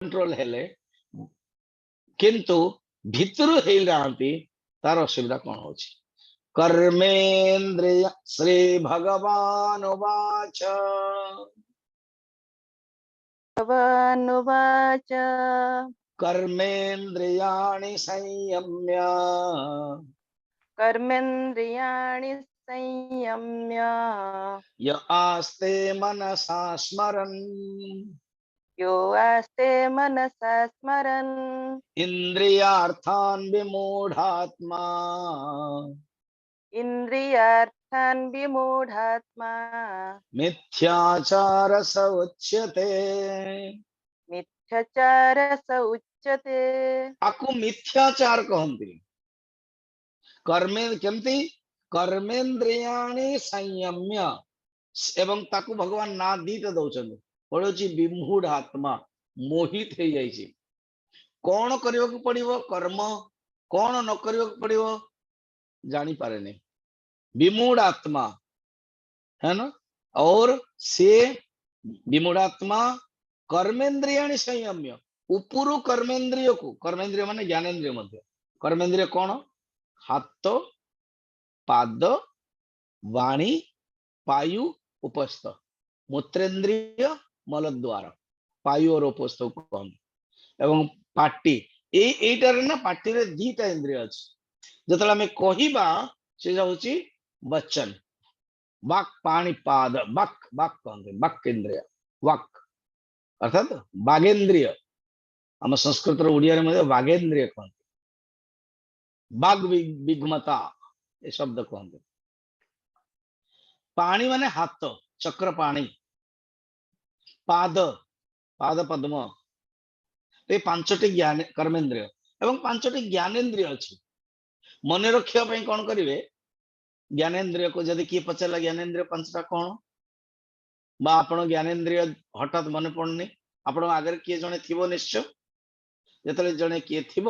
Control हेले किंतु भितरु hello जाती तार असुविधा कौन होची कर्मेन्द्रिय श्री भगवान उवाच भगवानुवाच कर्मेन्द्रियाणि संयम्य कर्मेन्द्रियाणि संयम्य य आस्ते मनसा स्मरन् यो आस्ते मनसा स्मरन् इंद्रियार्थान् विमूढात्मा इन्द्रियार्थान् विमूढात्मा मिथ्याचार स उच्यते मिथ्याचारस उच्यते। आकु मिथ्याचार कहंती कर्मे केमती कर्मेन्द्रियाणि संयम्य एवं ताकु भगवान ना दीते दौचंदी पड़ोची विमूढ़ आत्मा मोहित हो जाइए कौन करने को पड़िवो कर्म कौन न करने को पड़िवो जानी पारे नहीं विमूढ़ आत्मा है ना और से विमूढ़ आत्मा कर्मेन्द्रियाणि संयम्य उपरु कर्मेन्द्रिय माने ज्ञानेन्द्रिय मध्य कर्मेन्द्रिय कौन हाथ पाद वाणी पायु उपस्थ मूत्रेन्द्रिय मलद्वार पायु और उपस्थ कौन एवं पाटी एटार ना पाटी रे दीटा इंद्रिय अछि जतला में कहिबा से जाउची वचन वाक पाणी पाद वाक वाक कहते वाक इंद्रिय वाक अर्थात बागेन्द्रिय आम संस्कृत ओडिया रे बागेन्द्रिय कहते बाग विग्मता ये शब्द कहते पाणी माने हाथ चक्र पाणी पाद पाद पद्म ये पांचटी ज्ञान कर्मेन्द्रिय एवं पांचटी ज्ञानेन्द्रिय अच्छी मन रखा कौन करेंगे ज्ञानेन्द्रिय को जदि किए पचारा ज्ञानेन्द्रिय पांचटा कौन बा आपण ज्ञानेन्द्रिय हठात मन पड़नी आपण आगे किए जड़े थी निश्चय जो जड़े किए थी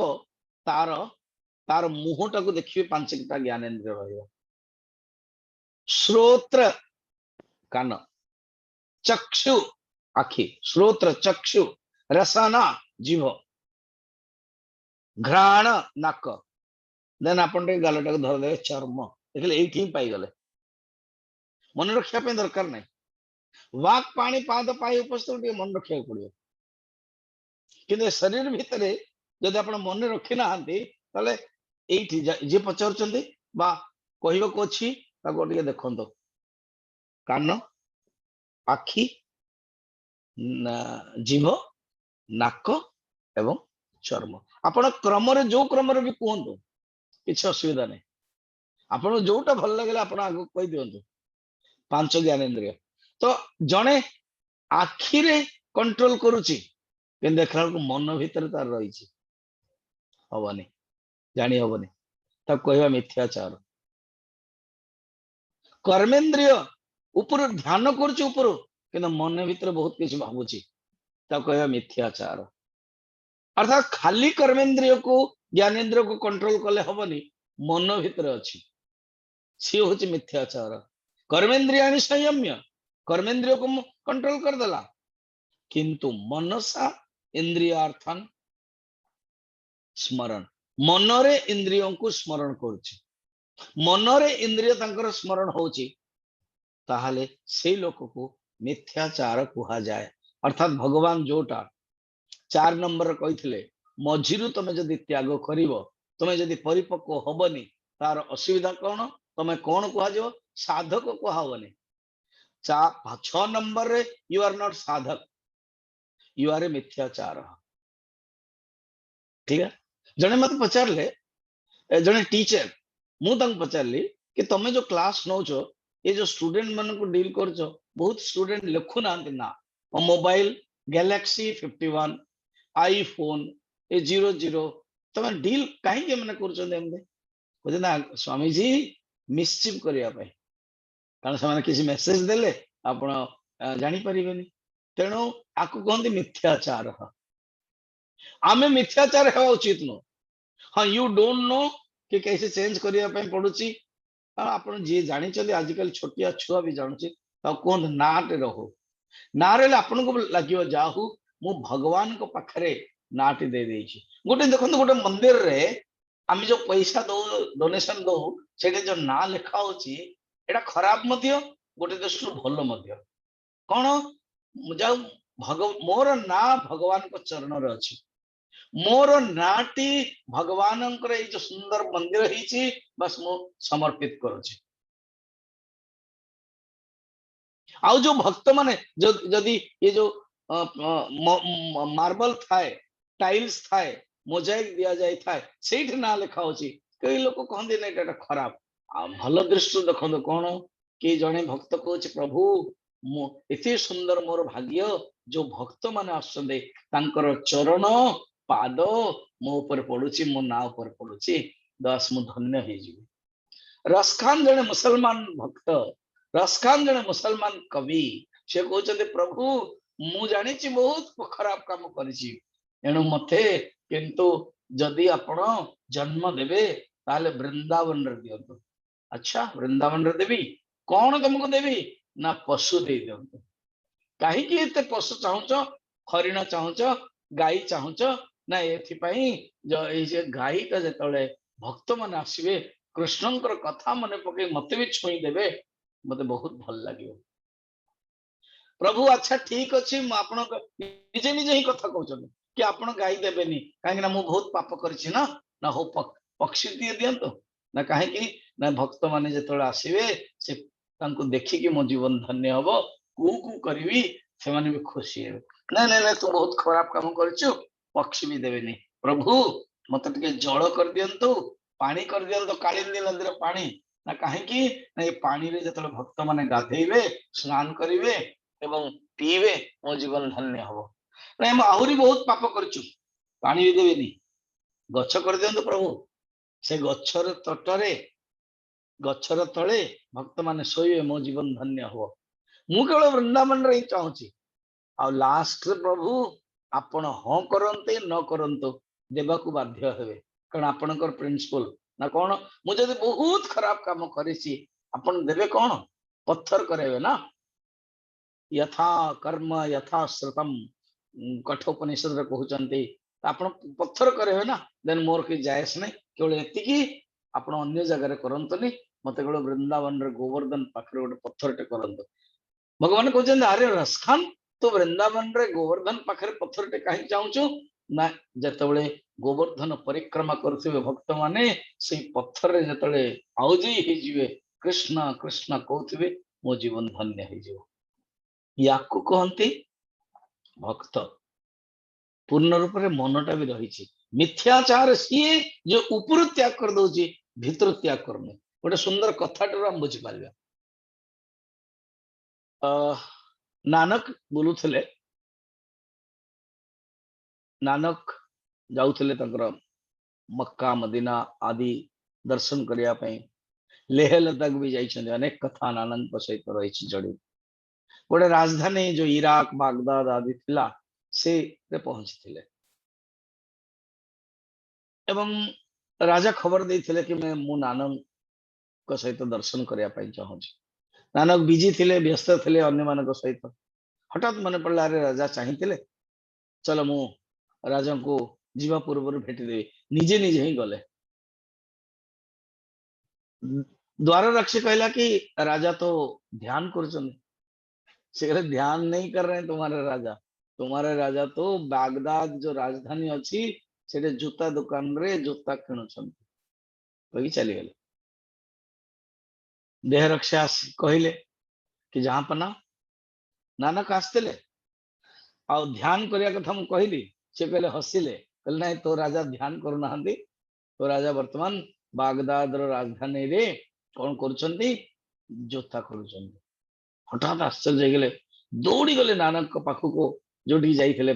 तार तार मुहटा को देखिए पांचटा ज्ञानेन्द्रिय रहा श्रोत्र कान चक्षु आखि श्रोत्र चक्षु रसना जीव घ्राण नाक देन आपण गालटा को धरदे चर्म देखिए ये पाई गले मन रखा दरकार नहीं वाक पानी पाद पाई उपस्थित मन रखा पड़ो कि शरीर भितर जदि आप मन रखी ना ये पचार कहवाक अच्छी देखो कान आखि जीभ नाक एवं चर्म आपण क्रम जो क्रम भी कहतु किसी असुविधा नहीं आपन जोटा भल लगे आप आग कही दिंतु पांच ज्ञानेन्द्रिय तो जड़े आखिरे कंट्रोल करुच्ची देखला मन भीतर तार रही हबनी जानी हबनी तब कहवा मिथ्याचार कर्मेन्द्रिय ऊपर ध्यान करुच्ची ऊपर कि मन भीतर बहुत किसी भावुची तब कहवा मिथ्याचार अर्थात खाली कर्मेन्द्रिय को ज्ञानेन्द्रिय को कंट्रोल कले हबनी मन भीतर अच्छी सी हूँ मिथ्याचार कर्मेन्द्रियाणि संयम्य कर्मेन्द्रिय को कंट्रोल कर देला किंतु मनसा इंद्रियार्थन स्मरण मनरे इंद्रियों को स्मरण करुच्ची मनरे इंद्रिय तांकर स्मरण होची ताहले से लोक को मिथ्याचार कहा जाए अर्थात भगवान जोटा 4 नंबर कही मझिरु तमे जदि त्याग करिवो तमे जदि परिपक्व हबनी तार असुविधा कौन तमे कौन कह साधक कहबनी 6 नंबर रे यू आर नॉट साधक यू आर ए मिथ्याचार ठीक है जने मत पचारे जने टीचर मुझे पचारि कि तुम जो क्लास नौ ये जो स्टूडेंट मन को डील कर बहुत स्टूडेंट लिखु ना ना मोबाइल गैलेक्सी 51 आईफोन ए 00 तुम डील कहीं मैंने कर स्वामी जी मिसचिफ करने कारण से किसी मेसेज देले आप जानी पारे तेणु आपको कहते मिथ्याचार आम मिथ्याचार है उचित नु हाँ यू डोंट नो कि कैसे चेंज करने पड़ुची आप जी जानी आजिकल छोटिया छुआ भी जानूची कहते नाटे रहो ना रही आपन को लगे जाहू मु भगवान को पाखरे नाटी दे देछि गोटे देखंतु गोटे मंदिर रे आमी जो पैसा दो डोनेशन दो सेटे जो ना लिखा होछि एटा खराब मध्य गोटे दृष्टि भलो मध्य कोन जाऊ मोर ना भगवान को चरण रे अछि मोर नाटी भगवानंकर ए जो सुंदर मंदिर हिची बस मु समर्पित करूछि आउ जो भक्त माने जो जदि ये जो मार्बल थाए टाइल्स थाए मोजाइक दिया जाय थाए सेठी ना लिखा होछि कई लोक कहंदी नै एटा खराब आ भलो दृष्टि देखंदो कोन के जणे भक्त कहछि प्रभु मु एते सुंदर मोर भाग्य जो भक्त माने आसंदे तांकर चरण पाद मो ऊपर पडुछि मो ना ऊपर पडुछि दस मु धन्य हे जिवि रसखान जणे मुसलमान भक्त रसखान जणे मुसलमान कवि से कहते प्रभु मु जानी बहुत खराब काम करिछि एणु मते किंतु जदि आपण जन्म देबे ताले वृंदावन रे दियंतु अच्छा वृंदावन रे देबी कौन तुमको देबी ना पशु दे दियंतु काहे कि एते पशु चाहुच हरिण चाहुच गाई चाहुच ना एथि पई जो ए जे गाई का जतले भक्त मन आसीबे कृष्णंकर कथा मने पके मते भी छोई देबे मते बहुत भल लागियो प्रभु अच्छा ठीक अछि म आपण निजे निजे ही कथा कहउछन कि आपण गाई देबेनी काहे ना मु बहुत पाप करछि ना ना हो पक्षी दिए दियंतो ना काहे कि ना भक्त माने जतले आसीबे से तांको देखि कि मो जीवन धन्य हबो कु करबी से माने भी खुशी हे ना ना ना तू बहुत खराब काम करछु पक्षी भी देबेनी प्रभु मते टिके जळ कर दियंतो पानी कर दियंतो कालिंदी नदीर पानी ना काहे कि ना ए पानी रे जतले भक्त माने गाधेइबे स्नान करिवे एवं पीवे मो जीवन धन्य हबो ना हम आहुरी बहुत पाप करछु पानी भी देबेनी गच्छ कर दियंतो प्रभु से गच्छर तटरे गच्छर तळे भक्त माने सोइबे मो जीवन धन्य हबो मु केवल वृंदावन रे चाहूची आ लास्ट प्रभु आपण हाँ करते न करंतो देवा को बाध्य हेबे कारण आपणकर प्रिंसिपल ना कौन मुझे बहुत खराब काम करेছি आपण देबे कौन पत्थर करेबे ना यथा कर्म यथा श्रुतम कठोपनिषद रे कहउचंती आपण पत्थर करेबे ना देन मोर के जायस नै केवल एति की आपण अन्य जगह रे करंतनी मते केवल वृंदावन रे गोवर्धन पाखरे गोटे पत्थर टे करंतो भगवान कहउचंती अरे रसखान तो वृंदावन रे गोवर्धन पाखरे पत्थर टे काहे चाहूचु ना जतबळे गोवर्धन परिक्रमा करथिबे भक्त माने से पत्थर रे जतबळे आउजी हे जिवे कृष्ण कृष्ण कहथिबे मो जीवन धन्य हे जिवो याकु कहंती भक्त पूर्ण रूप रे मनटा भी रहिछि मिथ्याचार सिए जो ऊपर त्याग कर दोछि भीतर त्याग करने गोटे सुंदर कथाटर हम बुझी पारिबा नानक बोलुथिले नानक जाउथिले तंकर मक्का मदीना आदि दर्शन करिया पई लेह लद्दाख भी जाइछन अनेक कथा नानक सहित रहिछि जड़ी गोटे राजधानी जो इराक बागदाद आदि थिला से पहुंचथिले एवं राजा खबर देथिले कि मैं मु नानक को सहित दर्शन करिया पई चाहूछि नानक बिजी थिले व्यस्त थिले अन्य मानक सहित हठात मन पड़ला अरे राजा चाहिथिले चलो मु राजा को जीवा पूर्व भेटी देवी निजे निजे ही गले द्वार रक्षक कहला कि राजा तो ध्यान कर ध्यान नहीं कर रहे हैं तुम्हारे राजा तो बागदाद जो राजधानी अच्छी से जूता दुकान रे जूता किणुछन चली गले देह रक्षा कहले कि जहां पना नानक आसते आ ध्यान करिया कथा मु कहली से कहले हसिले कहले नहीं तो राजा ध्यान करू नाहंती तो राजा वर्तमान बागदाद रो राजधानी रे कौन करुछंती जोता करुछंती हठात आश्चर्य गले दौड़ी गले नानक को पाखु को जोटी जाइथिले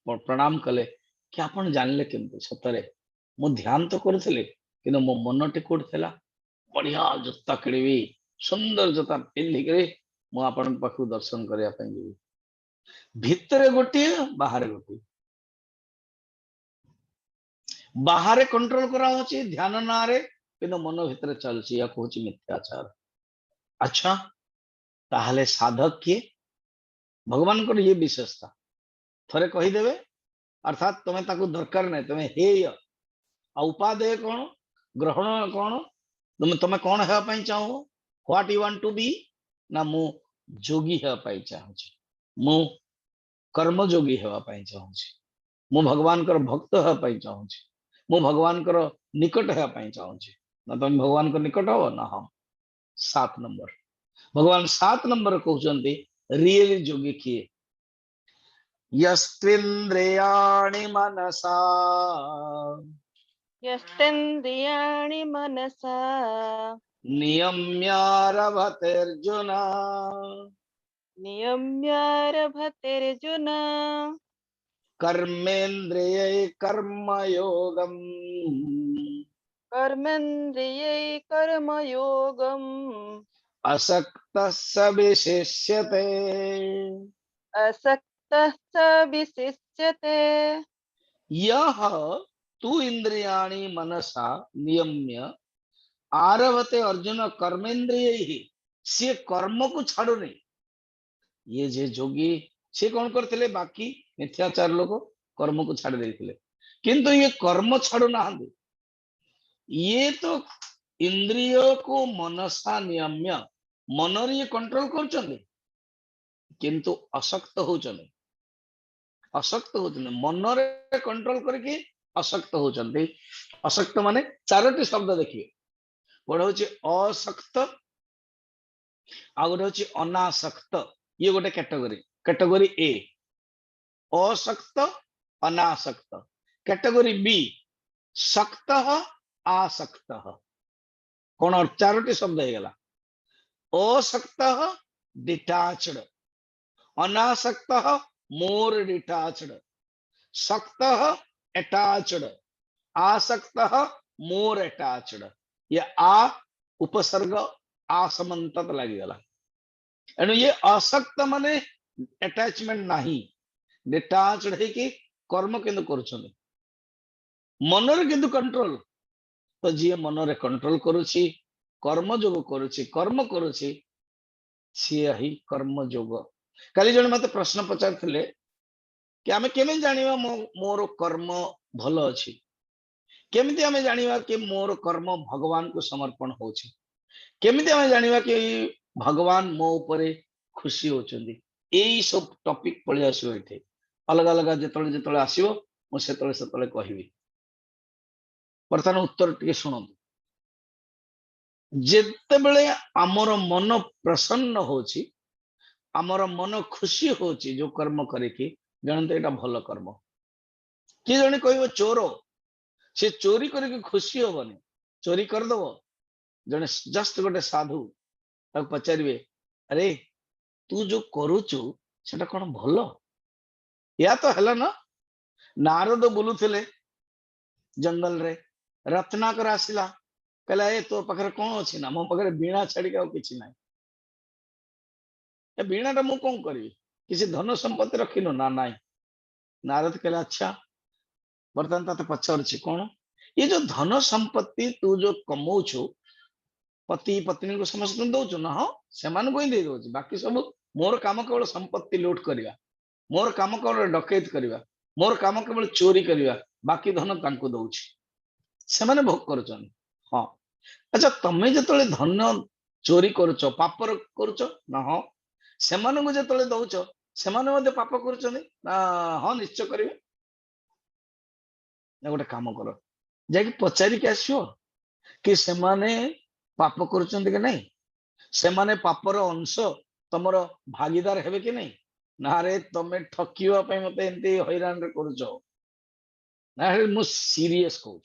प्रणाम कले कि आपण जानले केमते सतरे मु ध्यान तो करुथिले किनो मो मन टिकोड थिला बढ़िया जोता किणीबी सुंदर जोता पिंधि करे मु आपण पाखु दर्शन करिया पई जीवी भितरे गोटे बाहर गोटे बाहर कंट्रोल करा होची ध्यान ना रे किनो मन भितरे चलची या कहूची मिथ्याचार अच्छा ताहले साधक किए भगवान को ये विशेषता थरे कहीदेवे अर्थात तुम्हें ताकू दरकार नहीं तुम्हें हेय आ उपादेय कौन ग्रहण कौन तुम तुम्हें कौन है चाहो what you want to be ना मु जोगी है चाहूँ मु कर्मयोगी है चाहूँ मु भगवान कर भक्त है चाहूँ मु भगवान कर निकट है चाहूँ ना तुम भगवान को निकट हो ना हम 7 नंबर भगवान 7 नंबर कहते रियली जोगी किए यस्त्विन्द्रियाणि मनसा यस्तेन्द्रियाणि मनसा नियम्यारभतेऽर्जुन नियम्यारभतेऽर्जुन कर्मेन्द्रियै कर्मयोगम् कर्मेन्द्रियै कर्मयोगम् असक्तः स विशिष्यते असक्तः स विशिष्यते। यह तु इंद्रियाणि मनसा नियम्य आरभते अर्जुन कर्मेन्द्रियैः से कर्म को छाड़ुनी ये जे जोगी से कौन करते बाकी मिथ्याचार लोग कर्म को छाड़ देते किंतु ये कर्म छाड़ू ना ये तो इंद्रिय को मनसा नियम्य मनर ये कंट्रोल कर किंतु अशक्त होचने अशक्त होचने मनरे कंट्रोल करके अशक्त होचने अशक्त माने चारोटी शब्द देखिए गोटे हूँ अशक्त आ गोटे हूँ अनासक्त ये गोटे कैटेगोरी कैटेगोरी ए अशक्त अनासक्त कैटेगोरी बी शक्त आसक्त कौन चारोटी शब्द हो गला अशक्त डिटाचड अनासक्त मोर डिटाचड शक्त अटैचड आसक्त मोर अटैचड ये आ उपसर्ग आसमंत लगिगला एणु ये असक्त माने अटैचमेंट नहीं डिटाचड है कि कर्म किंतु करुछन मनर किंतु कंट्रोल तो जी मनरे कंट्रोल करुछि कर्म जोग करुछि कर्म करुछि सी ही कर्म जोग काली जन मते प्रश्न पचारथिले कि आमे केमे जानिबा मोर कर्म भलो अछि केमिति आमे जानिबा कि मोर कर्म भगवान को समर्पण होछि केमिति आमे जानिबा कि भगवान मो ऊपर खुशी होचंदी एई सब टॉपिक पळि आसीबो एठे अलग अलग जेतळे जेतळे आसीबो मो सेतळे सेतळे कहिबी वर्तमान उत्तर टिके सुनंतु जेते बेले आमर मन प्रसन्न होछि आमर मन खुशी होछि जो कर्म करिके जानते एटा भलो कर्म कि जने कहबो चोर से चोरी करके खुशी होबनी चोरी कर दबो जने जस्ट गोटे साधु ताक पचारिबे अरे तू जो करूचु सेटा कोन भलो या तो हला ना नारद बुलुथिले जंगल रे रत्नाकर आसिला कहला ए तो पाखरे कोन अछि ना मो पाखरे बीणा छाडी के किछि नाही ए बीणा टा मु कोन करी किसी धन संपत्ति रखिनो ना नाही नारद कहला अच्छा वर्तमान ताते पचारछि कोन ये जो धन संपत्ति तू जो कमौछु पति पत्नी को समस्त दौचु ना हाँ से ही दे दौच बाकी सब मोर काम केवल संपत्ति लूट करवा मोर काम केवल डकैत करवा मोर काम केवल चोरी करवा बाकी धन तांको दौछि से माने भोग करछन हाँ अच्छा तमे जतले धन चोरी करुच पाप करुच ना हाँ से माने जतले दौच से माने मध्ये पाप करुछन ना हाँ निश्चय करिवे गोटे काम कर जाकि पचारि के आसियो कि से माने पाप करुछन कि नहीं से माने पापर अंश तमर भागीदार हेबे कि नहीं ना रे तमे ठकिवा पे मते एंती हैरान रे करूछ ना रे मु सीरियस कहूँ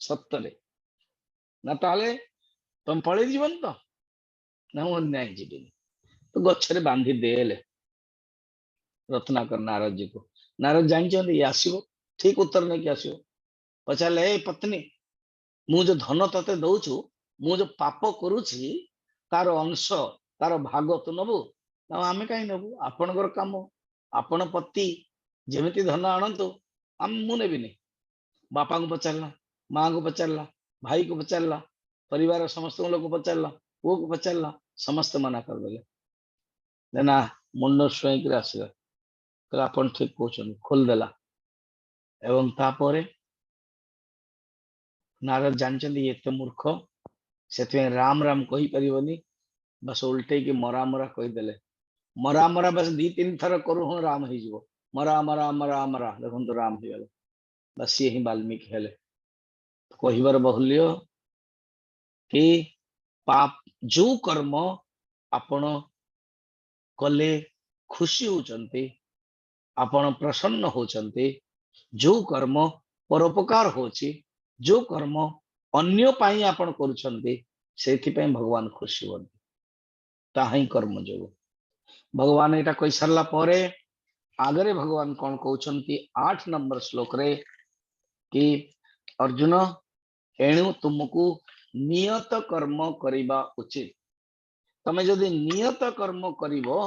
सत्तरे ना ताले तुम पळे जीवन तो ना मु नहीं जीवन तो गच्छरे बांधी देले रत्नाकर नारद जी को नारद जानछन ये आसीबो ठीक उत्तर नहीं कि आसीबो पचाले ए पत्नी मु जो धन तते दउछु मु जो पाप करूछि तार अंश तार भाग तू नबु ना आमे काई नबु आपनकर काम आपण पति जेमिति धन आनंतु हम मु नेबिनी बापा को पचारला माँ को पचारला भाई को पचारला परिवार समस्त लोग को पचारला पुओ को पचारला समस्त मना कर देले ना मुंड स्वयं आसला कहला अपन ठीक कहउछन खोलदेला एवं तापरे नारद जानचंदी एते मूर्ख से राम राम कही परिबनी बस उल्टे की मरा मरा कही देले मरा मरा बस दी तीन थर करू हम राम ही जीवो मरा मरा मरा मरा देखो तो राम ही गले बस ये ही वाल्मीकि हेले कहिबार बहुल्य कि पाप जो कर्म आपण कले खुशी होचंती आपण प्रसन्न होचंती जो कर्म परोपकार होची जो कर्म अन्य पाई आपण करूछंती सेथि पई भगवान खुशी होती ताही कर्म जो भगवान एटा कहि सरला परे आगरे भगवान कौन कहउछंती 8 नंबर श्लोक रे कि अर्जुन एणु तुमको नियत कर्म करिबा उचित तमे जदि नियत कर्म करिवो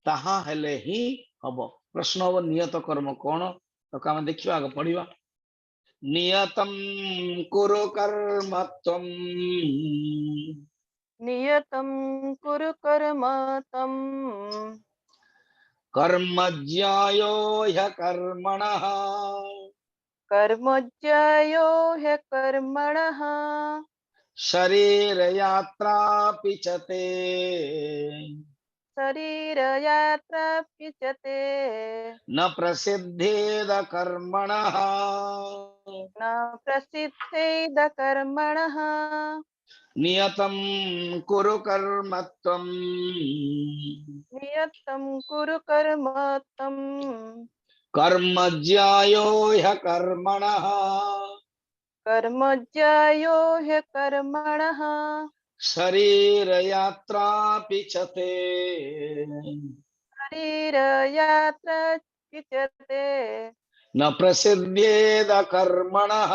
ताहा हेले ही हबो प्रश्न हबो नियत कर्म कोन तो काम देखियो आगे पढिबा नियतम कुरु कर्म त्वम नियतं कुरु कर्म तं कर्मज्ञायो ह्यकर्मणः कर्मज्यायो ह्यकर्मणः शरीर यात्रापि च ते शरीरयात्रापि च ते न प्रसिद्धेद कर्मणः न प्रसिद्धेद कर्मणः नियतं कुरु कर्म त्वम् नियतं कुरु कर्म तं कर्मज्ञायो ह्यकर्मणः कर्मज्यायो ह्यकर्मणः शरीर यात्रापि च ते शरीरयात्रापि च ते न प्रसिद्धेद कर्मणः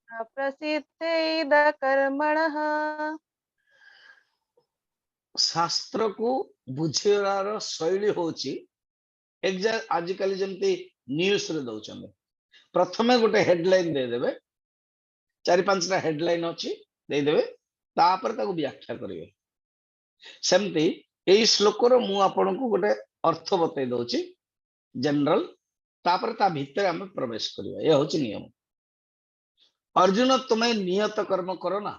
न प्रसिद्धेद कर्मणः शास्त्र को बुझेरार शैली होची एग्जैक्ट आजिकल जमती न्यूज रे दउछन प्रथमे गोटे हेडलाइन दे देबे चारि पांचटा हेडलाइन अछि दे देबे तापर ताको व्याख्या करिवे सेमती एई श्लोकर मु आपन को गोटे अर्थ बतै दउची जनरल तापर ता भीतर हम प्रवेश करिवे ए होची नियम अर्जुन तुम्हें नियत कर्म करो ना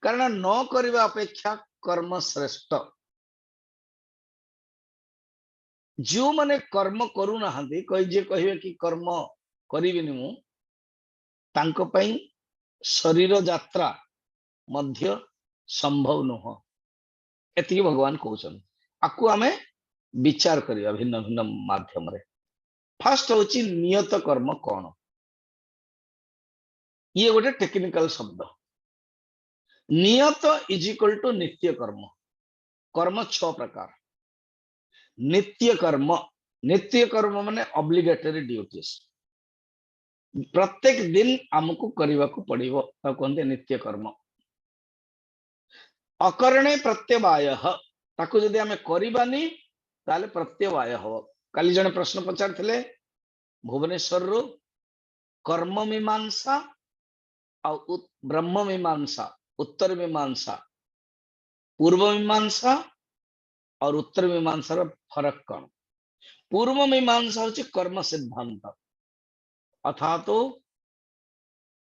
कारण न करवा अपेक्षा कर्म श्रेष्ठ जो माने कर्म करू नाहंती कहि जे कहिवे कि कर्म करिविनी मु तांको पई शरीर यात्रा मध्य संभव नुह एति भगवान कहउछन आकु आमे विचार करिया भिन्न भिन्न माध्यम रे फर्स्ट होची नियत कर्म कोन ये गोटे टेक्निकल शब्द नियत इज इक्वल टू नित्य कर्म कर्म 6 प्रकार नित्य कर्म माने ऑब्लिगेटरी ड्यूटीज प्रत्येक दिन हमको करने को पड़िबो ता कहते नित्य कर्म अकरणे प्रत्यवाय ताको जदि आमे करिबानी ताले प्रत्यवाय हो काली जने प्रश्न पचार थिले भुवनेश्वर रो कर्म मीमांसा और ब्रह्म मीमांसा उत्तर मीमांसा पूर्व मीमांसा और उत्तर मीमांसा रो फरक कौन पूर्व मीमांसा होची कर्म सिद्धांत अर्थात तो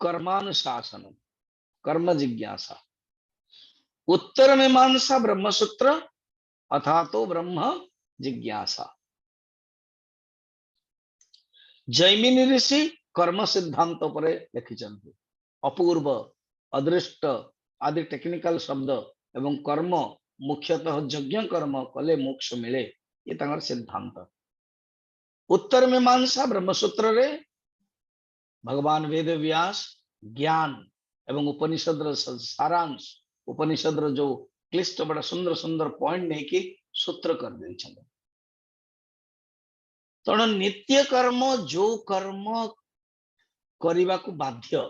कर्मानुशासन कर्म जिज्ञासा उत्तर मीमांसा ब्रह्मसूत्र अर्थात तो ब्रह्म जिज्ञासा जैमिनी ऋषि कर्म सिद्धांत पर लिखिछन्ति अपूर्व अदृष्ट आदि टेक्निकल शब्द एवं कर्म मुख्यतः यज्ञ कर्म कले मोक्ष मिले ये तांगर सिद्धांत उत्तर मीमांसा ब्रह्मसूत्र रे भगवान वेद व्यास ज्ञान एवं उपनिषद सारांश उपनिषद जो क्लिष्ट बड़ा सुंदर सुंदर पॉइंट नहीं कि सूत्र कर दे तेणु नित्य कर्म जो कर्म करने को बाध्य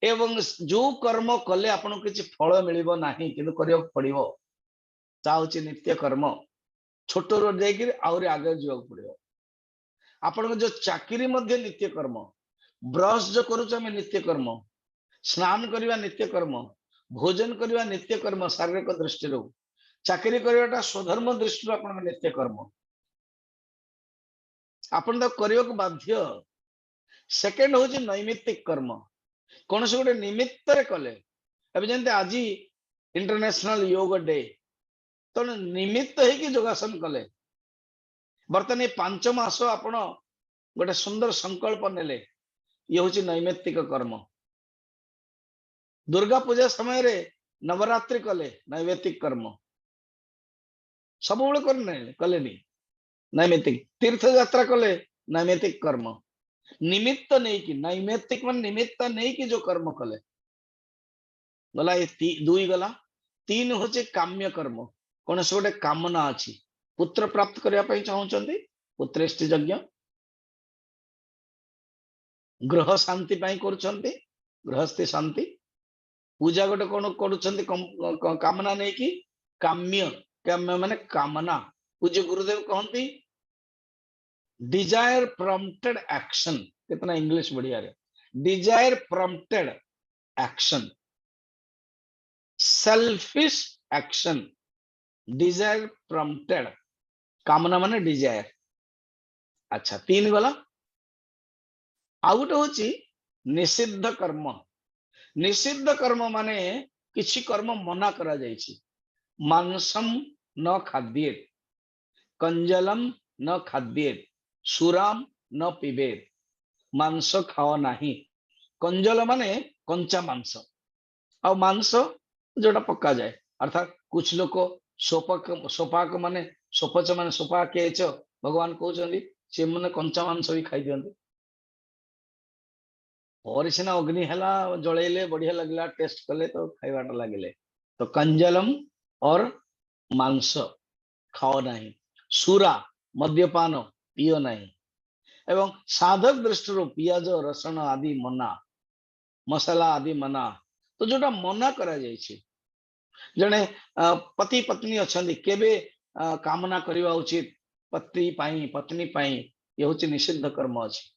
एवं जो कर्म कले आपन किसी फल मिलिबो नाही किंतु करियो पड़िबो ता होची नित्य कर्म छोट रो जाय आउरी आगे जीवा पड़िबो आपन जो चाकरी मध्य नित्य कर्म ब्रश जो करूछ हम नित्य कर्म स्नान करवा नित्य कर्म भोजन करवा नित्य कर्म शारीरिक दृष्टि चाकरी करवाटा स्वधर्म दृष्टि अपन नित्य कर्म आपण तो करियो को बाध्य। सेकंड होची नैमित्तिक कर्म, कौन से गोटे निमित्त रे कले। अब जंते आज इंटरनेशनल योग डे, तो निमित्त है कि योगासन कले। बर्तमान ये 5 मास आपण गोटे सुंदर संकल्प नेले, ये होची नैमित्तिक कर्म। दुर्गा पूजा समय रे नवरात्रि कले, नैमित्तिक कर्म। सब बेले करने कले नहीं, नैमित्तिक। तीर्थ यात्रा कले, नैमित्तिक कर्म। निमित्त नहीं कि नैमित्तिक मन निमित्त नहीं कि जो कर्म कले गला। ये दुई गला। तीन होचे काम्य कर्म, कौन से गोटे कामना अच्छी, पुत्र प्राप्त करने चाहते, पुत्रेष्टि यज्ञ, गृह शांति करुछंती, गृहस्थी शांति। पूजा गोटे कौन कर कामना नहीं कि काम्य, काम्य माने कामना। पूज्य गुरुदेव कहती डिजायर प्रॉम्प्टेड एक्शन। कितना इंग्लिश बढ़िया रे। Desire prompted action, selfish action, desire prompted, कामना माने डिजायर। अच्छा, तीन गला। आउ गोटे होची निषिद्ध कर्म। निषिद्ध कर्म माने किछि कर्म मना करा जायछि। मांसम न खाद्येत, कंजलम न खाद्येत, सुराम न पीबेत। मांस खाओ नाही। कंजल माने कंचा मांस, आ मांस जोटा पक्का जाए। अर्थात कुछ लोग सोपाक सोपाक माने सोपच माने सोपाक भगवान कहते से मैंने कंचा मांस भी खाई दिखते। और सीना अग्नि है जलैले बढ़िया लगला, टेस्ट कले तो खाइबाटा लगे। तो कंजलम और मांस खाओ नहीं। सुरा मद्यपान पियो नहीं। एवं साधक दृष्टि पियाज रसुण आदि मना, मसला आदि मना। तो जोटा मना करा जायछि, जने पति पत्नी अच्छे केबे कामना करवा उचित पति पाई पत्नी पाई, ये हूँ निषिद्ध कर्म अच्छी।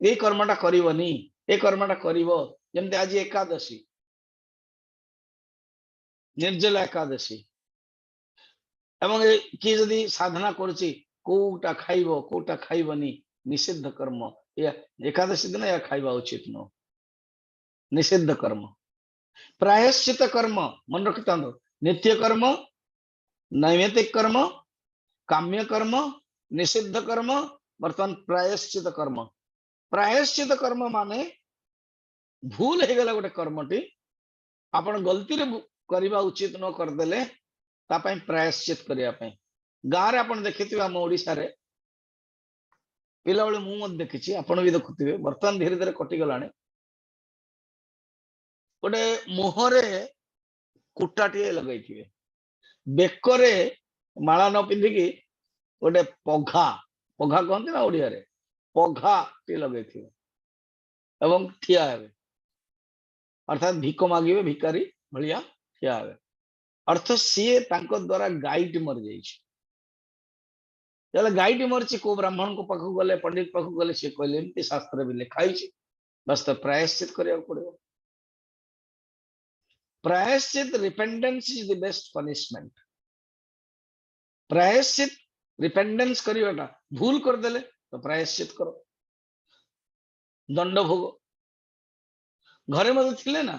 ये कर्मटा करनी, ये कर्मटा कर। जमती आज एकादशी, निर्जला एकादशी, एवं किए जदि साधना करुच्ची कोटा खाइब कोटा खाइबनी, निषिद्ध कर्म। या एकादशी दिन या खाइबा उचित न, निषिद्ध कर्म। प्रायश्चित कर्म मन रखि था, नित्य कर्म, नैमित्तिक कर्म, काम्य कर्म, निषिद्ध कर्म, बर्तमान प्रायश्चित कर्म। प्रायश्चित कर्म माने भूल हो गला गोटे कर्मटी आपण गलती रे करबा उचित न करदेले, तापाई प्रायश्चित करने। गाँव में आप देखिए आम ओडिशा रे पिला बेले मु देखी, आपण भी देखुवे, बर्तमान धीरे धीरे कटिगला। गोटे मुहरे कुटाटे लगे, बेकरे माला न पिंधिकी गोटे पघा, पघा कहते ना ओडिया रे, पघा टे लगे एवं ठिया हेबे। अर्थात भिक मागिबे, भिकारी भलिया ठिया हेबे। अर्थ सीए तांको द्वारा गाईट मर जाइछि। जले गाईट मरछि, को ब्राह्मण को पाखु गले, पंडित पाखु गले, से कहले एमती शास्त्र भी लिखाई छि, बस तो प्रायश्चित करिया पड़िबो। प्रायश्चित, repentance is the best punishment. प्रायश्चित रिपेंडेंस करिवाटा, भूल कर देले तो प्रायश्चित करो, दंड भोग। घरे मत थिले ना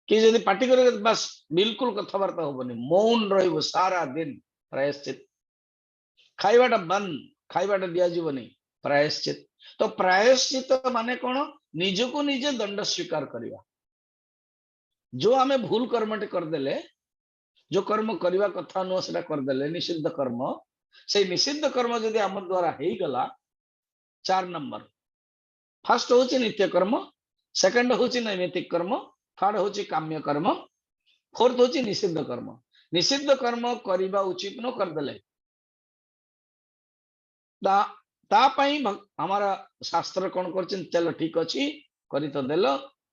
कि यदि पार्टी करे बस बिल्कुल कथबार्ता होबनी, मौन रहिबो सारा दिन, प्रायश्चित। खाइबाटा बंद, खाइबाटा दिया जीवनी, प्रायश्चित। तो प्रायश्चित माने कोन, निजको निजे दंड स्वीकार करिवा। जो आमे भूल कर्मटे कर देले, जो कर्म करवा कथा नुह से करदे, निषिद्ध कर्म, से निषिद्ध कर्म जदि आम द्वारा हो गला, 4 नंबर। फर्स्ट हूँ नित्य कर्म, सेकंड हूँ नैमित्तिक कर्म, थर्ड हूँ काम्य कर्म, फोर्थ हूँ निषिद्ध कर्म। निषिद्ध कर्म करवा उचित न करदे, हमारा शास्त्र कौन कर, चलो ठीक अच्छी करी तो देल,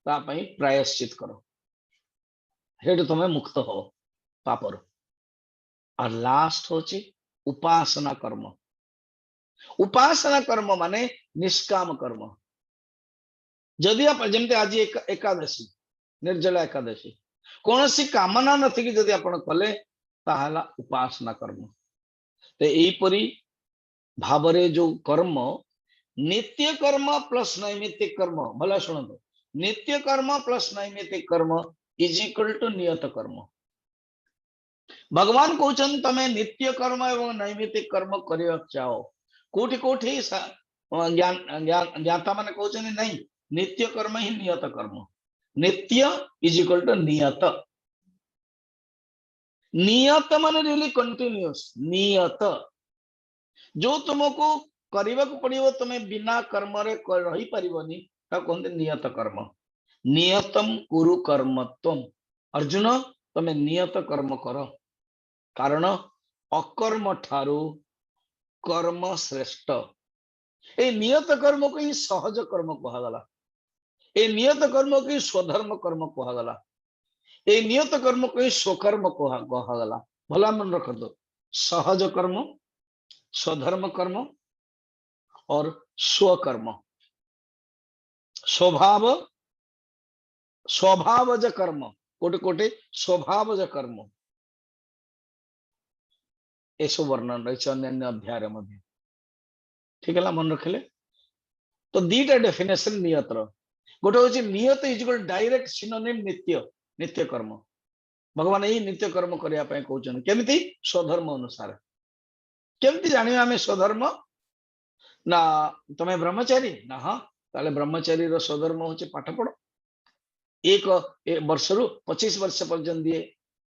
प्रायश्चित करो, हेठू तुम्हें मुक्त हो पापर। और लास्ट होची उपासना कर्म। उपासना कर्म माने निष्काम कर्म। जदि आप जमते आज एकादशी, निर्जला एकादशी, कौन सी कामना नथी जदि आपण कले, ताहला उपासना कर्म। तो यहीपरी भावरे जो कर्म नित्य कर्म प्लस नैमित्तिक कर्म भला शुणु नित्य कर्म प्लस नैमित्तिक कर्म इज इक्वल टू नियत कर्म भगवान कहते तमे नित्य कर्म एवं नैमित्तिक कर्म करने चाहो कोटि कोटि ज्ञाता माने कहते नहीं नित्य कर्म ही नियत कर्म नित्य इज इक्वल टू नियत नियत माने रियली कंटिन्यूअस नियत जो तुमको करने को पड़ो तुम्हें बिना कर्म रे रही पारिबनी कहते नियत कर्म नियतम कुरु कर्मत्वम अर्जुन तुम्हें नियत कर्म कर कारण अकर्म ठारू कर्म श्रेष्ठ ए नियत कर्म को ही सहज कर्म कहगला ए नियत कर्म को ही स्वधर्म कर्म कहगला ए नियत कर्म को ही स्वकर्म कहगला भला मन रख दो सहज कर्म स्वधर्म कर्म और स्वकर्म स्वभाव स्वभावज कर्म कोटि कोटि स्वभावज कर्म ऐसो वर्णन रही अन्य अध्याय मध्य ठीक है मन रखिले तो दीटा डेफिनेशन नियत गोटे हूँ नियत इज इक्वल डायरेक्ट सिनोनिम नित्य नित्य कर्म भगवान यही नित्य कर्म करने कहते केमिति स्वधर्म अनुसार केमिति जानिबा आमे स्वधर्म ना तमे ब्रह्मचारी ना हाँ ताले ब्रह्मचारी रो स्वधर्म होचे पाठ पढ़ एक वर्ष रु 25 वर्ष पर्यंत दिए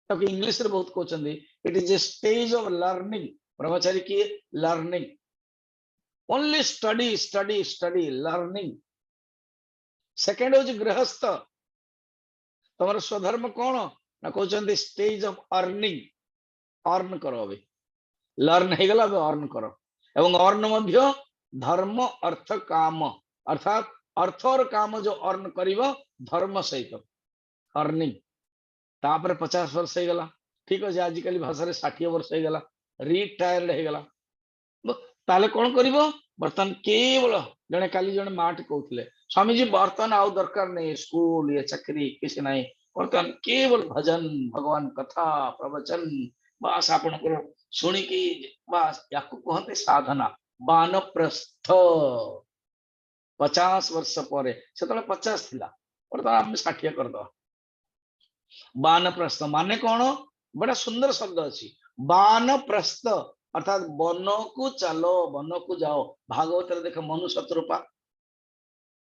ताकि इंग्लिश रे बहुत कहते it is a stage of learning ब्रह्मचारी की learning only study study study learning second हूँ गृहस्थ तुम स्वधर्म कौन ना कहते स्टेज ऑफ अर्निंग अर्न करो अभी लर्न हो गला अर्न करो एवं अर्न मध्य धर्म अर्थ काम अर्थात अर्थ और काम जो अर्न करिवो धर्म सहित अर्निंग तापर 50 वर्ष हो गला ठीक अच्छे आजिकल भाषा 60 वर्ष हो गला रिटायर्ड हो गला ताले कौन करिवो बर्तमान केवल जने काली जने माट कहते स्वामी जी बर्तमान आउ दरकार नहीं स्कूल ये चाकरी किसी नहीं बर्तमान केवल भजन भगवान कथा प्रवचन बस आपण शुणिकी बस या कहते साधना बानप्रस्थ 50 वर्ष पर से 50 थिला बर्तमान आम 60 करद बानप्रस्थ माने कौन बड़ा सुंदर शब्द अच्छी बानप्रस्थ अर्थात वन को चलो वन को जाओ भागवत देख मनु शत्रुपा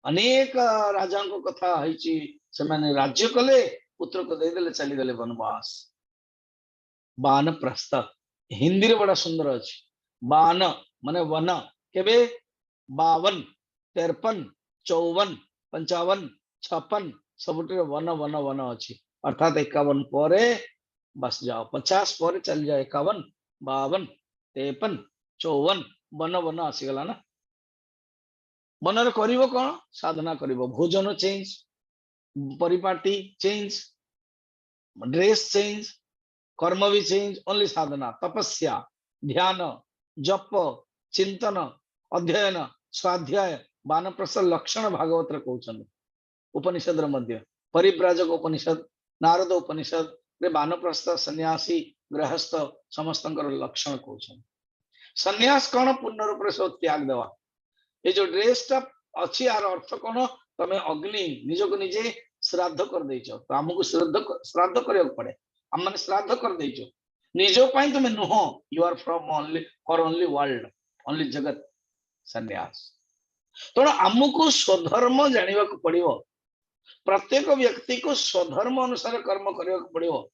अनेक राजा कथा है राज्य कले पुत्र को देदेले चली गले वनवास बान प्रस्थ हिंदी रे बड़ा सुंदर अच्छी बान माने वन केबे 52 53 54 55 56 सब वन वन वन अच्छी अर्थात 51 पर बस जाओ 50 पर चल जाओ 51 52 53 54 वन वन आसीगला ना मन करिवो कौन साधना करिवो भोजन चेंज परिपाटी चेंज ड्रेस चेंज कर्म भी चेंज ओनली साधना तपस्या ध्यान जप चिंतन अध्ययन स्वाध्याय बानप्रस्थ लक्षण भागवत कहते उपनिषद मध्य परिव्राजक उपनिषद नारद उपनिषद रे बानप्रस्थ सन्यासी गृहस्थ समस्त लक्षण कहते सन्यास कौन पूर्ण रूप से त्याग देवा ये जो ड्रेस टा अच्छी यार अर्थ कौन तमें अग्नि निज को निजे श्राद्ध कर देच तो आमको श्राद्ध करने पड़े आम मैंने श्राद्ध कर देच निज तुम्हें नुह you are from only for only world only जगत सन्यास तेणु आमको स्वधर्म जाना पड़ो प्रत्येक व्यक्ति को स्वधर्म अनुसार कर्म करने पड़ो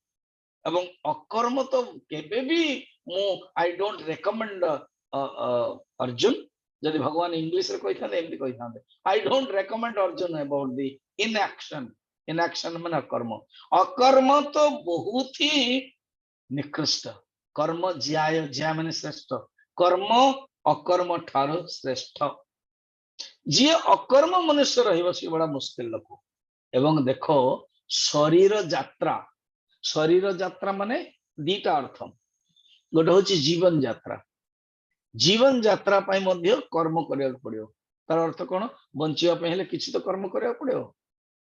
एवं अकर्म तो केबे भी मु आई डोंट रेकमेंड अर्जुन जदि भगवान इंग्लिश रे कहि थांदे एमती कहि थांदे I don't recommend Arjun about the inaction माने अकर्म तो बहुत ही निकृष्ट कर्म ज्याय ज्या माने श्रेष्ठ कर्म अकर्म ठार श्रेष्ठ जी अकर्म मनुष्य रहिबो से बड़ा मुश्किल लोक एवं देखो शरीर यात्रा माने दीटा अर्थ गोटे हूँ जीवन यात्रा पाई मध्य कर्म करने पड़ो तार अर्थ कौन बचापे किसी तो कर्म करने पड़ो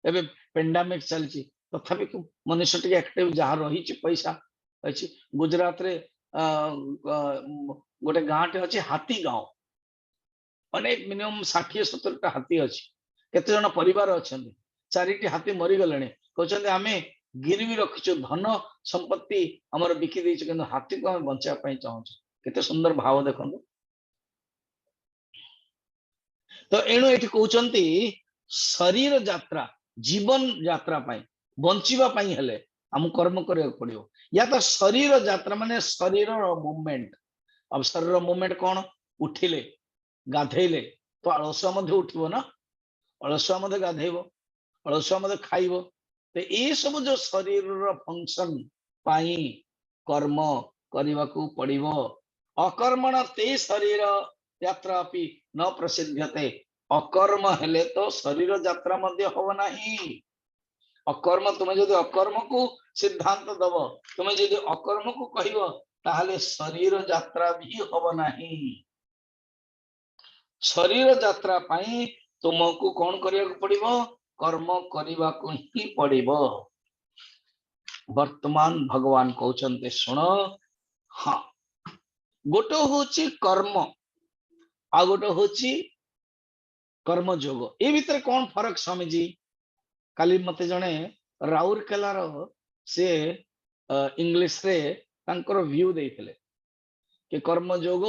एवं पेंडामिक चलती तथापि मनुष्य टे एक्टिव जहाँ रही पैसा अच्छी गुजरात रे गोटे गाँटे अच्छे हाथी गाँव अनेक मिनिमम 60-70 हाथी अच्छी केते जन परिवार अच्छा 4टी हाथी मरीगले कहते आम गिरवी रखीचु धन संपत्ति आमर बिकी देचु कि हाथी को आम बचाई चाहूँ केते सुंदर भाव देखो तो एणु ये कहते शरीर यात्रा जीवन यात्रा बंचिबा हेले आम कर्म करने पड़ो या तो शरीर यात्रा माने शरीर मूवमेंट अब शरीर मूवमेंट कौन उठिले गाधेले तो अलसुआ उठिबो ना अलसुआ गाधेब अलसुआ खाइब तो ये सब जो शरीर फंक्शन पाई कर्म करने को पड़ो अकर्मण ते शरीर यात्रा भी न प्रसिद्धते अकर्म हेले तो शरीर यात्रा हम नहीं अकर्म तुम्हें जो अकर्म को सिद्धांत दब तुम्हें जो अकर्म को कह ताहले शरीर यात्रा भी हम नहीं शरीर यात्रा पाई तुमको कौन करने को पड़ो कर्म करने को ही पड़ो वर्तमान भगवान कहते शुण हाँ गोटे हूँ कर्म आ गोटे हूँ कर्मयोग ये भितर कौन फरक स्वामीजी काली मते जने राउरकेलार से इंग्लिश रे तांकर व्यू देइथिले कि कर्मयोग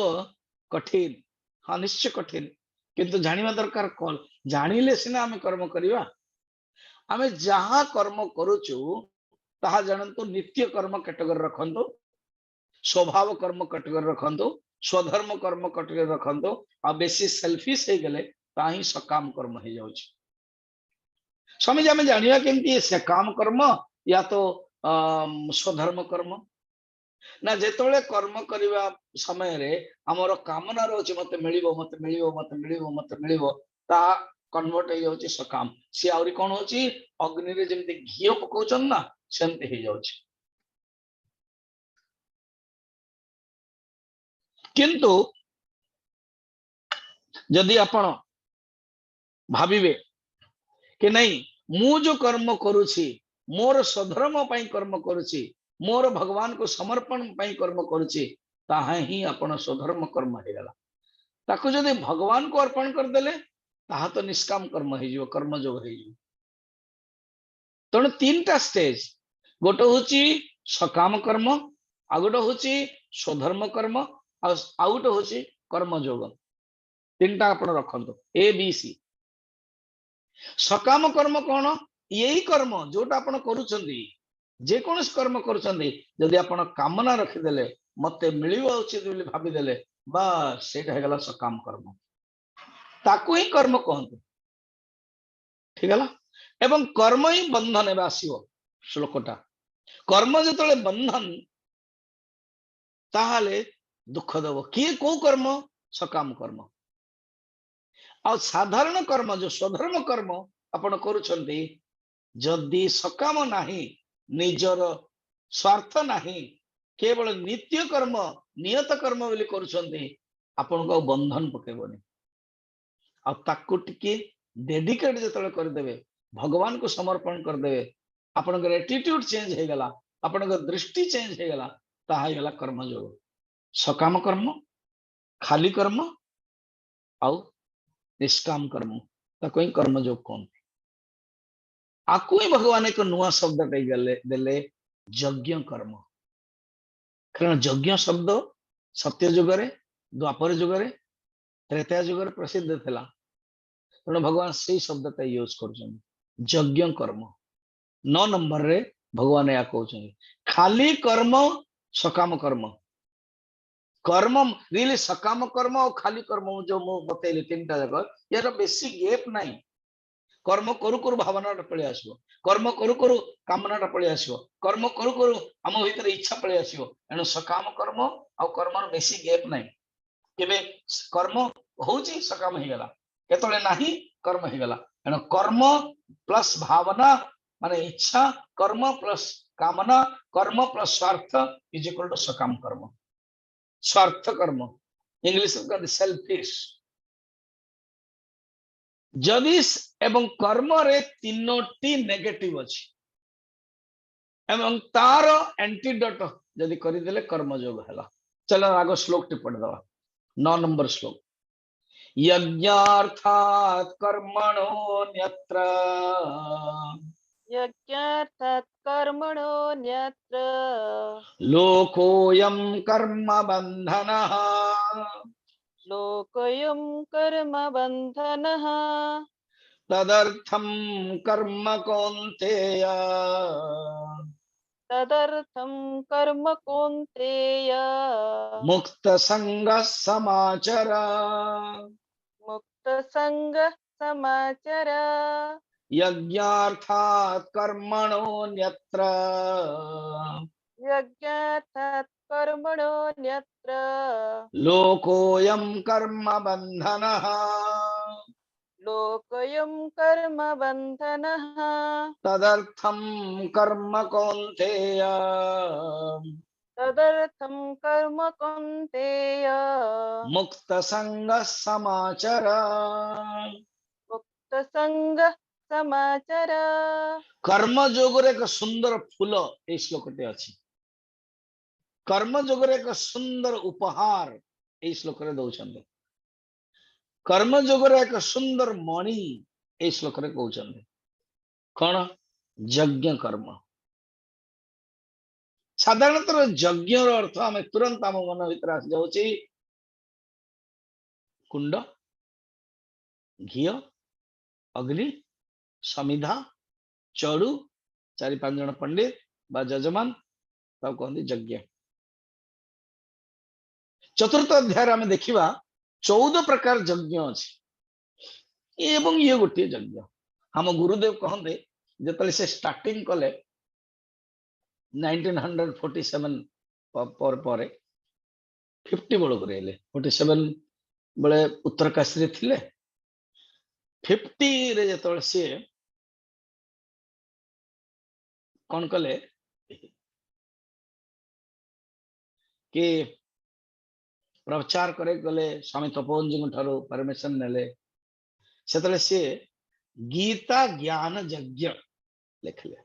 कठिन हाँ निश्चय कठिन किंतु जानिबा दरकार कौन जानिले सिना आमे कर्म करिवा आमे जहाँ कर्म करूचु ताहा जानंतु नित्य कर्म कैटेगरी रखंतु स्वभाव कर्म कैटेगरी रखंतु स्वधर्म कर्म कैटेगरी रखंतु आ बेसी सेल्फिश हे गले ताही सकाम कर्म हो जाउछि स्वामी जी आमे जानिबा केमती सकाम कर्म या तो स्वधर्म कर्म ना जेतोले कर्म करिवा समय रे हमर कामना रोच मते मिलिबो मते मिलिबो मते मिलिबो मते मिलिबो ता कन्वर्ट हो जाउछि सकाम सी आउरी कोन होछि अग्नि रे जेमते घियो पकोचन ना सेमते हो जाउछि किंतु जदि आपण भाबिबे कि नहीं मु जो कर्म करुछि मोर स्वधर्म पई कर्म करुछि मोर भगवान को समर्पण पई कर्म करुछि ताहा ही आपण स्वधर्म कर्म हे गला ताको जदि भगवान को अर्पण कर देले ताहा तो निष्काम कर्म हे जो कर्म जो हे जो तण तीनटा स्टेज गोटे होची सकाम कर्म आ गोटे होची स्वधर्म कर्म आ गोटे होची कर्म योग तीनटा आपण रखंतो ए बी सी सकाम कर्म कौन यही कर्म जोटा आपण करूछंदी जे कोन कर्म करूछंदी जदि आपण कामना रखिदेले मते मिलिबा उचित बोली भाबी देले बस सेटा हे गला सकाम कर्म ताकू ही कर्म कहंतु ठीक है एवं कर्म ही बंधन एवं आसीबो श्लोकटा कर्म जतले बंधन ताहाले दुख दबो किए को कर्म सकाम कर्म आ साधारण कर्म जो स्वधर्म कर्म आपण करूछंती जदि सकाम नाही निजर स्वार्थ नाही केवल नित्य कर्म नियत कर्म बोली करूछंती आपण को बंधन पकेबोनी आ ताकू टिके डेडिकेट जतले कर देबे भगवान को समर्पण कर देबे आपण के एटीट्यूड चेंज हे गला आपण के दृष्टि चेंज हे गला ताहा हे गला कर्म योग सकाम कर्म खाली कर्म आ निष्काम कर्म ताको ही कर्म योग कौन आकु ही भगवान एक नुआ शब्द देले यज्ञ कर्म कारण यज्ञ शब्द सत्य युग रे द्वापर युग रे त्रेता युग रे प्रसिद्ध थिला तेणु भगवान से शब्द यूज कर यज्ञ कर्म 9 नंबर रे भगवान या कहउछन खाली कर्म सकाम कर्म कर्म रियली सकाम कर्म और खाली कर्म जो मु बतैली तीनटा जगह यार बेसी गैप नहीं कर्म करू करू भावना पळे आसो कर्म करू करू कामना पळे आसो कर्म करू करू आम भीतर इच्छा पळे आसो एणु सकाम कर्म आ कर्म बेसी गैप नहीं केबे कर्म होउची सकाम हे गला केतले नाही कर्म हे गला एणु कर्म प्लस भावना माने इच्छा कर्म प्लस कामना कर्म प्लस स्वार्थ इज इक्वल टू सकाम कर्म स्वार्थ कर्म इंग्लिश में सेल्फिश जदि एवं कर्म रे तीनोटी नेगेटिव अछि एवं तार एंटीडोट जदि करदेले कर्मयोग है। चलो आग श्लोक टी पढ़दवा 9 नंबर श्लोक यज्ञार्थात् कर्मणोऽन्यत्र यज्ञार्थात् कर्मणोऽन्यत्र लोकोऽयं कर्म बन्धनः लोकोऽयं कर्म बन्धनः तदर्थं कर्म कौन्तेय तदर्थं कर्म कौन्तेय मुक्तसङ्गः समाचर मुक्तसङ्गः समाचर यज्ञार्थात् कर्मणोऽन्यत्र यज्ञार्थात् कर्मणोऽन्यत्र लोकोऽयं कर्म बन्धनः लोकोऽयं कर्म बन्धनः तदर्थं कर्म कौन्तेय तदर्थं कर्म कौन्तेय मुक्तसङ्गः समाचर मुक्तसङ्गः समाचर कर्म जोगरे एक सुंदर फूल ए श्लोकटे अछि कर्म जोगरे एक सुंदर उपहार ए श्लोकरे दउछन्ते कर्म जोगरे एक सुंदर मणि ए श्लोकरे कहउछन्ते कोन यज्ञ कर्म साधारणतः यज्ञ रो अर्थ हमें तुरंत हम मन भीतर आसी जाउची कुंड घी अग्नि समिधा चढ़ू 4-5 जन पंडित बा जजमान तब कहते यज्ञ चतुर्थ अध्याय में देखा 14 प्रकार यज्ञ अच्छी एवं ये गोटे यज्ञ हम गुरुदेव कहते जो से स्टार्टिंग कले 1947 पर 50 बेलू रहे 47 बेले उत्तरकाशी थे 50 रे जो सी कौन कले कि प्रचार करे गले स्वामी तपोवन जी ठारो परमिशन नेले से सी गीता ज्ञान यज्ञ लिखले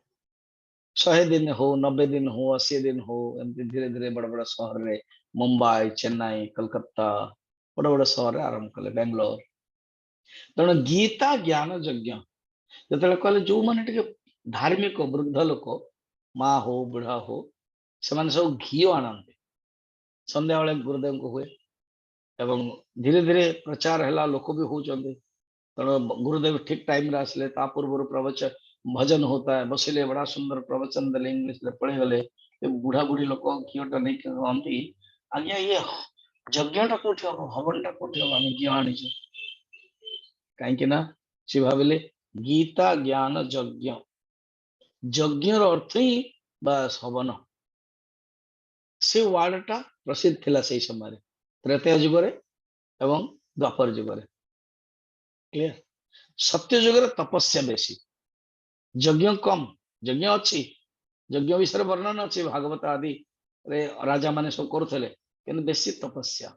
100 दिन हो 90 दिन हो 80 दिन हो एमती धीरे धीरे बड़ बड़ शहर रे मुंबई चेन्नई कलकत्ता बड़ बड़ शहर आरंभ कले बेंगलोर तेणु गीता ज्ञान यज्ञ जो कहले जो मैंने धार्मिक वृद्ध लोक माँ हो बुढ़ा हो से सब घी आनते संध्या बेले गुरुदेव को हुए एवं धीरे धीरे प्रचार है लोक भी होते तेणु गुरुदेव ठीक टाइम रे आसले ता पूर्व प्रवचन भजन होता है बसिले बड़ा सुंदर प्रवचन देले इंग्लिश रे पढ़े गले बुढ़ा बुढ़ी लोक घीटा नहीं कहती आज्ञा ये यज्ञटा कौटी हम हवनटा कौटी हम आम घी आनी कहीं सी भाविले गीता ज्ञान यज्ञ यज्ञ अर्थ ही बस हवन से वार्डटा प्रसिद्ध थिला से समय त्रेतया जुगरे एवं द्वापर जुगरे क्लियर सत्य जुगरे तपस्या बेसी यज्ञ कम यज्ञ अच्छी यज्ञ विषय वर्णन अच्छी भागवत आदि रे राजा माने सब करुले कि बेसी तपस्या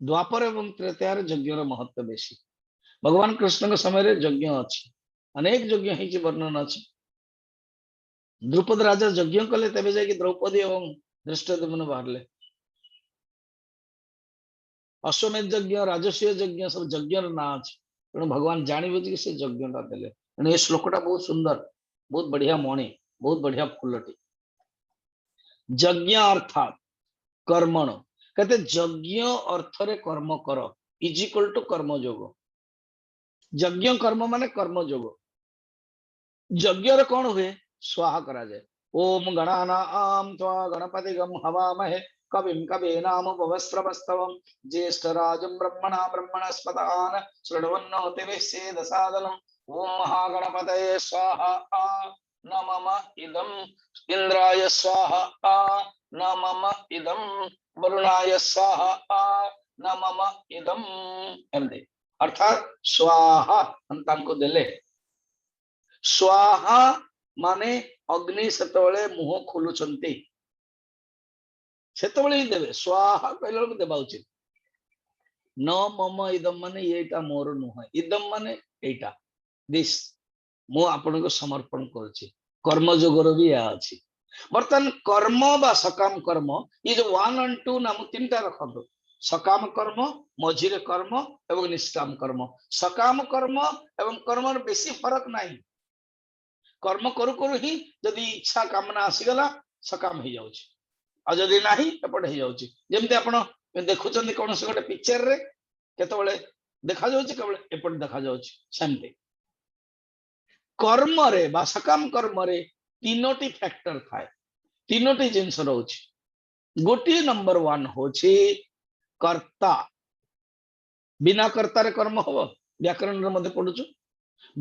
द्वापर एवं त्रेतयार यज्ञ महत्व बेसी भगवान कृष्ण के समय यज्ञ अच्छी अनेक यज्ञ है वर्णन अच्छी द्रुपद राजा यज्ञ कले तेबे जाके द्रौपदी एवं धृष्टद्युम्न बाहरले अश्वमेध यज्ञ राजस्व यज्ञ सब यज्ञ ना अच्छी तेणु भगवान जानी बुझी से यज्ञटा देले तेणु ये श्लोकटा बहुत सुंदर बहुत बढ़िया मणि बहुत बढ़िया फूलटी यज्ञ अर्थात कर्मण कहते यज्ञ अर्थ रे कर्म कर इज इक्वल टू कर्मयोग यज्ञ कर्म माने कर्मयोग यज्ञ रे कौन हुए स्वाहा करा जाए ओम गणानां त्वा गणपतिगं हवामहे कविं कवीनाम उपवस्त्रवस्तवं ज्येष्ठराजं ब्रह्मणा ब्रह्मणस्पदान शृण्वन्नोति सेदसादनम् ओम महागणपतये स्वाहा न मम इदं इंद्राय स्वाहा न मम इदं वरुणाय स्वाहा न मम इदं एमदे अर्थात स्वाहा अंतांको देले स्वाहा माने अग्नि सेतबेले मुह खोलुचंती सेतबेले ही देवे स्वाहा कहला को देबा उचित न मम इदम माने एटा मोर नुह इदम माने एटा दिस मु आपन को समर्पण करछि कर्म जोगर भी या अछि बर्तमान कर्म बा सकाम कर्म ये जो 1 और 2 नाम तीनटा रखो सकाम कर्म मझिरे कर्म एवं निष्काम कर्म सकाम कर्म एवं कर्म बेसी फरक नहीं कर्म करू करू ही जदि इच्छा कामना आसीगला सकाम हो जाउची आ जदि नाही एपट हो जाउची जेमते आपण देखुचंदी कोन से गोटे पिक्चर रे केतबेले देखा जाउची केवल एपट देखा जाउची सेमते कर्म रे बा सकाम कर्म रे तीनोटी फैक्टर थाए तीनोटी जिंस रोची गोटी नंबर 1 होची कर्ता बिना कर्ता रे कर्म हबो व्याकरण रे मध्ये पढुछु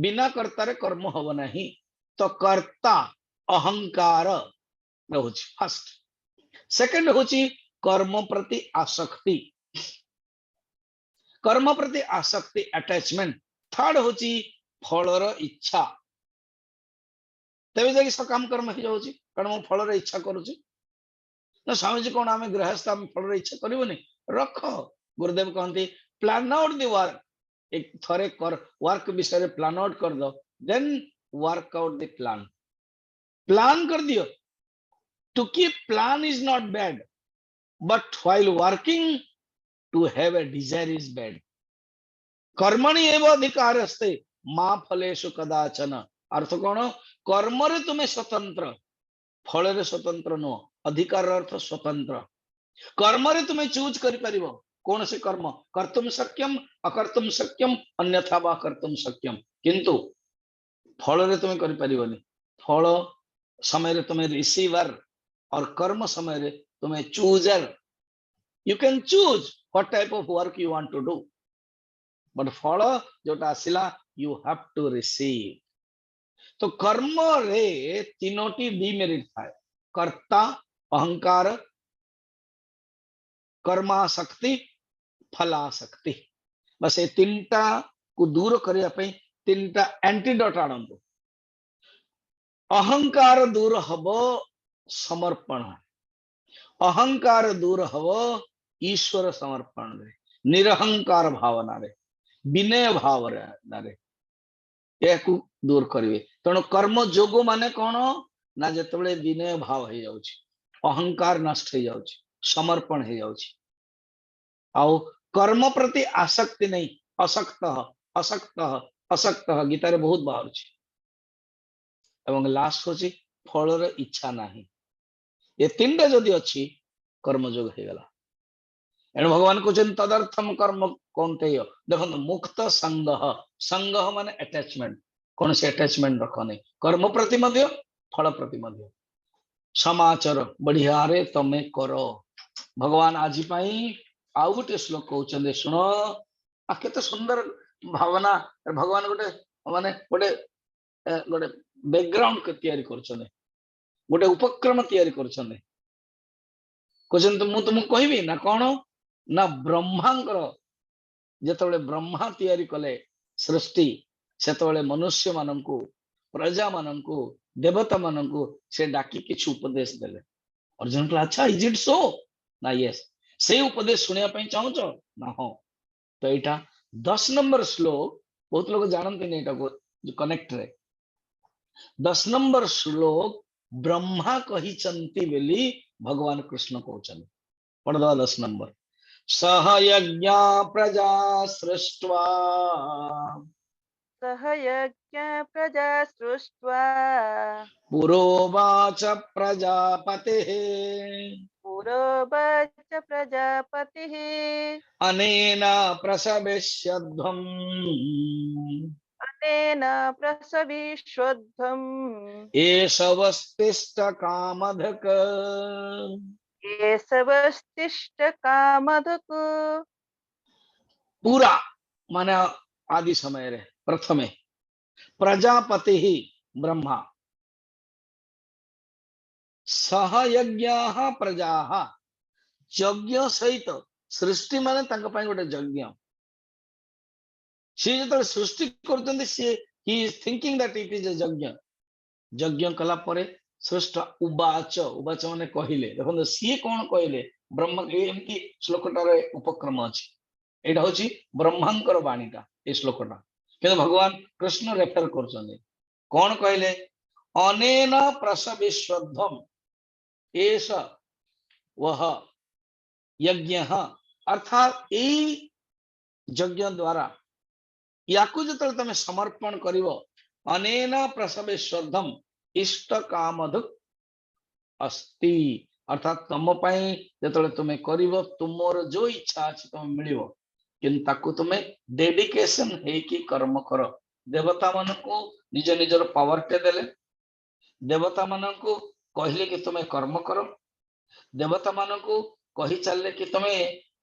बिना कर्ता रे कर्म हबो नाही तो कर्ता अहंकार रोची फर्स्ट सेकंड होची कर्म प्रति आसक्ति अटैचमेंट थर्ड होची फलर इच्छा तेबे जाके सकाम कर्म हो जाउची कारण मो फलर इच्छा करूची ना स्वामी जी कोन आमे गृहस्थ आमे फलर इच्छा करबोनी रख गुरुदेव कहंती प्लान आउट द वर्क एक थरे कर वर्क विषय प्लान आउट कर दो then work out the plan कर दियो to keep plan is not bad but while working to have a desire is bad कर्मणि एव अधिकारस्ते मा फलेषु कदाचन अर्थ कोन कर्म रे तुमे स्वतंत्र फल रे स्वतंत्र नो अधिकार अर्थ स्वतंत्र कर्म रे तुमे चूज करि परिबो कौन से कर्म कर्तुम शक्यम अकर्तुम शक्यम अन्यथा वा कर्तुम शक्यम किंतु फल रे तुमे करि परिबोनी फल समय रे तुमे रिसीवर और कर्म समय रे तुमे chooser you can choose what type of work you want to do but फल जोटा आसिला यू हैव टू रिसीव तो कर्म रे तीनोटी डिमेरिट थाए कर्ता अहंकार कर्माशक्ति फलाशक्ति बस ये तीनटा को दूर करिया पे तीनटा एंटीडोट आनंद अहंकार दूर हबो समर्पण अहंकार दूर हबो ईश्वर समर्पण रे निरहंकार भावना रे विनय भाव रे एकु दूर करिवे तणो कर्म जोग माने कोन ना जतबेले विनय भाव हो जाउची अहंकार नष्ट हो जाउची समर्पण हो जाउची आउ कर्म प्रति आसक्ति नहीं असक्त असक्त असक्त गीता रे बहुत बाहर छी एवं लास्ट होची फलर इच्छा नहीं ये तीनटा जदि अछि कर्मयोग हो गला एण भगवान कहते तदर्थम कर्म कौन्तेय देखो मुक्त संग संग माने अटैचमेंट कौन से अटैचमेंट रखो नहीं कर्म प्रति मध्य फल प्रति मध्य समाचार बढ़िया रे तमे करो भगवान आज आउ गोटे श्लोक कहते शुण आ केते सुंदर भावना भगवान गोटे माने गोटे गोटे बैकग्राउंड के तैयारी करछने गोटे उपक्रम तैयारी करछने कहते मु तुमको कहबी ना कौन ना ब्रह्मांकर जेतबेले ब्रह्मा तैयारी कले सृष्टि सेतबेले मनुष्य माननकु प्रजा माननकु देवता माननकु से डाकी किछु उपदेश देले अर्जुन कहला अच्छा इज इट सो ना यस से उपदेश सुनिया पई चाहूछ ना हो तो एटा 10 नंबर श्लोक बहुत लोग जानते नहीं एटा को जो कनेक्ट रे 10 नंबर श्लोक ब्रह्मा कही चंती बेली भगवान कृष्ण कहउछन पढ़दवा 10 नंबर सह यज्ञ प्रजा सृष्ट्वा पुरोवाच प्रजापतिः अनेन प्रसविष्यध्वम् एष वस्तिष्ठ कामधक पूरा माने आदि समय रे प्रथमे प्रजापति ही ब्रह्मा सह यज्ञ प्रजा यज्ञ सहित सृष्टि माने तांका पई गोटे यज्ञ सी जो सृष्टि करते सी he is thinking that it is a yajna yajna कला परे सृष्ट उवाच उवाच माने कहिले देखो सी कौन कहले ब्रह्म एमती श्लोकटार उपक्रम अछि एटा होची ब्रह्मांकर वाणीटा ए श्लोकटा कि भगवान कृष्ण रेफर करछन कौन कहले अनेन प्रसविष्वध्वम एष वह यज्ञ अर्थात यज्ञ द्वारा या जो तुम समर्पण कर अनेन प्रसवेश्वरधम इष्ट कामधुक अस्ति अर्थात तुम जो तुम्हें कर तुमर जो इच्छा अच्छी तुम मिल कि तुम्हें डेडिकेशन है कर्म कर देवता मान को निज निजर पावर टे देले देवता मान को कहले कि तुम्हें कर्म कर देवता मान को कही चलले कि तुम्हें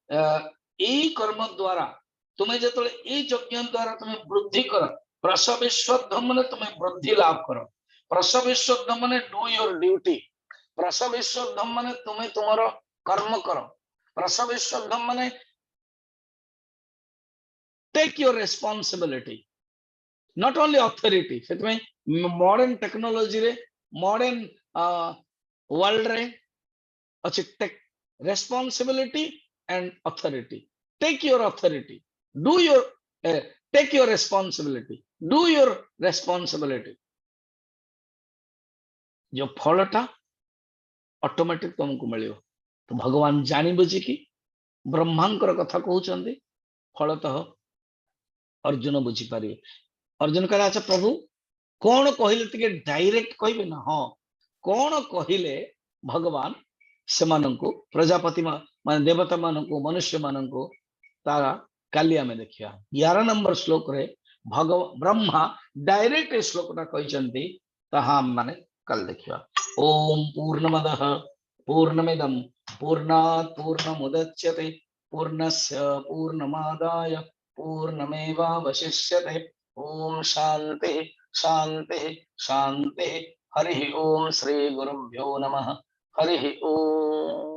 यही कर्म द्वारा तुम्हें जो यज्ञ द्वारा तुम्हें वृद्धि कर प्रसवेश्वरधम माने तुम्हें वृद्धि लाभ कर प्रसवेश्वरधम माने डू योर ड्यूटी प्रसवेश्वरधम माने तुम्हें तुमर कर्म कर प्रसवेश्वरधम माने take your responsibility not only authority से मॉडर्न टेक्नोलॉजी रे मॉडर्न वर्ल्ड रे अच्छी take responsibility and authority take your authority do your take your responsibility do your responsibility जो फलटा ऑटोमेटिक तुमको मिलियो तो भगवान जानी बुझी कि ब्रह्मांकर कथा कहउचंदी फलतः अर्जुन बुझी पारे अर्जुन कहला अच्छा प्रभु कौन कहले तिके डायरेक्ट कहबे ना हाँ कौन कहले भगवान से माननको प्रजापति मान देवता माननको मनुष्य माननको तारा काली आमे देखिया 11 नंबर श्लोक रे भगवान ब्रह्मा डायरेक्ट श्लोक ता कहचंती ताहा माने कल देखिया ओम पूर्णमदः पूर्णमिदं पूर्णात् पूर्णमुदच्यते पूर्णस्य पूर्णमादाय पूर्णमेवावशिष्यते ओम शांति शांति शांति हरि ओम श्री गुरुभ्यो नमः हरि ओम।